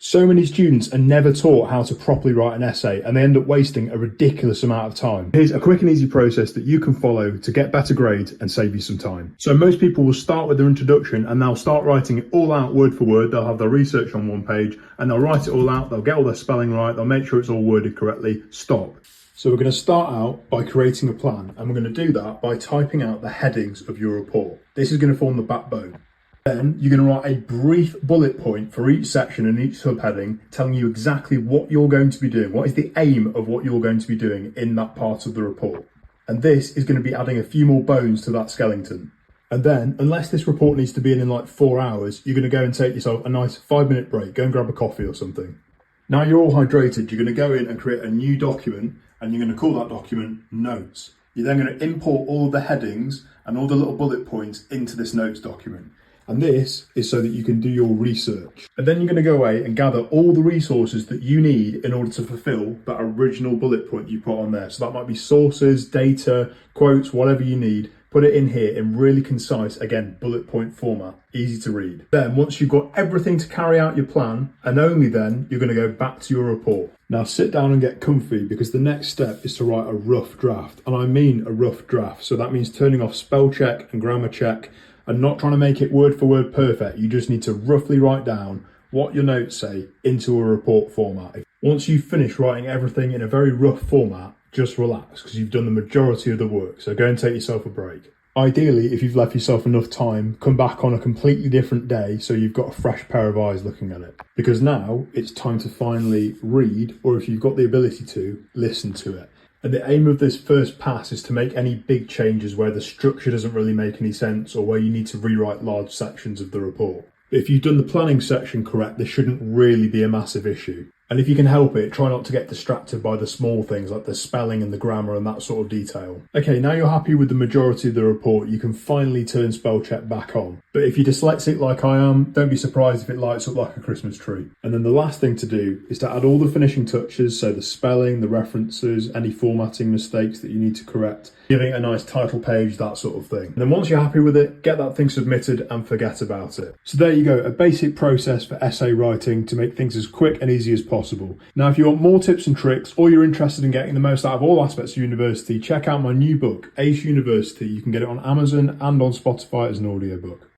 So many students are never taught how to properly write an essay and they end up wasting a ridiculous amount of time. Here's a quick and easy process that you can follow to get better grades and save you some time. So most people will start with their introduction and they'll start writing it all out word for word. They'll have their research on one page and they'll write it all out. They'll get all their spelling right. They'll make sure it's all worded correctly. Stop. So we're going to start out by creating a plan, and we're going to do that by typing out the headings of your report. This is going to form the backbone. Then you're going to write a brief bullet point for each section and each subheading, telling you exactly what you're going to be doing. What is the aim of what you're going to be doing in that part of the report? And this is going to be adding a few more bones to that skeleton. And then, unless this report needs to be in like 4 hours, you're going to go and take yourself a nice 5-minute break, go and grab a coffee or something. Now you're all hydrated, you're going to go in and create a new document, and you're going to call that document Notes. You're then going to import all of the headings and all the little bullet points into this Notes document. And this is so that you can do your research. And then you're going to go away and gather all the resources that you need in order to fulfill that original bullet point you put on there. So that might be sources, data, quotes, whatever you need. Put it in here in really concise, again, bullet point format, easy to read. Then once you've got everything to carry out your plan, and only then, you're going to go back to your report. Now sit down and get comfy, because the next step is to write a rough draft. And I mean a rough draft. So that means turning off spell check and grammar check and not trying to make it word for word perfect. You just need to roughly write down what your notes say into a report format. Once you've finished writing everything in a very rough format, just relax, because you've done the majority of the work. So go and take yourself a break. Ideally, if you've left yourself enough time, come back on a completely different day so you've got a fresh pair of eyes looking at it. Because now it's time to finally read, or if you've got the ability to, listen to it. And the aim of this first pass is to make any big changes where the structure doesn't really make any sense, or where you need to rewrite large sections of the report. But if you've done the planning section correct, this shouldn't really be a massive issue. And if you can help it, try not to get distracted by the small things like the spelling and the grammar and that sort of detail. Okay, now you're happy with the majority of the report, you can finally turn spell check back on. But if you're dyslexic like I am, don't be surprised if it lights up like a Christmas tree. And then the last thing to do is to add all the finishing touches, so the spelling, the references, any formatting mistakes that you need to correct, giving it a nice title page, that sort of thing. And then once you're happy with it, get that thing submitted and forget about it. So there you go, a basic process for essay writing to make things as quick and easy as possible. Now, if you want more tips and tricks, or you're interested in getting the most out of all aspects of university, check out my new book, Ace University. You can get it on Amazon and on Spotify as an audiobook.